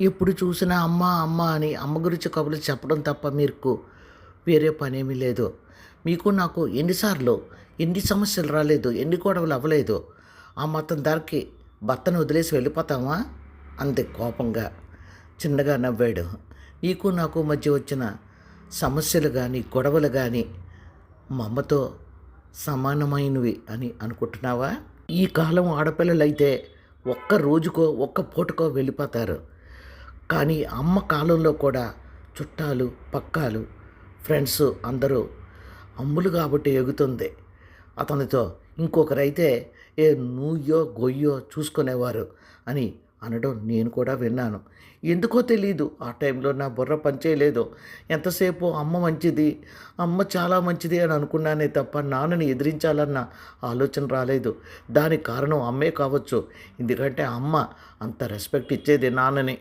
ఎప్పుడు చూసినా అమ్మ అమ్మ అని అమ్మ గురించి కబుర్లు చెప్పడం తప్ప మీకు వేరే పనేమీ లేదు. మీకు నాకు ఎన్నిసార్లు ఎన్ని సమస్యలు రాలేదు, ఎన్ని గొడవలు అవ్వలేదు. ఆ మాత్రం దానికి భర్తను వదిలేసి వెళ్ళిపోతామా? అంతే కోపంగా చిన్నగా నవ్వాడు. నీకు నాకు మధ్య వచ్చిన సమస్యలు కానీ గొడవలు కానీ మా అమ్మతో సమానమైనవి అని అనుకుంటున్నావా? ఈ కాలం ఆడపిల్లలైతే ఒక్క రోజుకో ఒక్క పూటకో వెళ్ళిపోతారు. కానీ అమ్మ కాలంలో కూడా చుట్టాలు పక్కాలు ఫ్రెండ్స్ అందరూ అమ్ములు కాబట్టి ఎగుతుంది అతనితో. ఇంకొకరైతే ఏ నుయ్యో గొయ్యో చూసుకునేవారు అని అనడం నేను కూడా విన్నాను. ఎందుకో తెలీదు, ఆ టైంలో నా బుర్ర పనిచేయలేదు. ఎంతసేపు అమ్మ మంచిది, అమ్మ చాలా మంచిది అని అనుకున్నానే తప్ప నాన్నని ఎదిరించాలన్న ఆలోచన రాలేదు. దానికి కారణం అమ్మే కావచ్చు. ఎందుకంటే అమ్మ అంత రెస్పెక్ట్ ఇచ్చేది నాన్నని.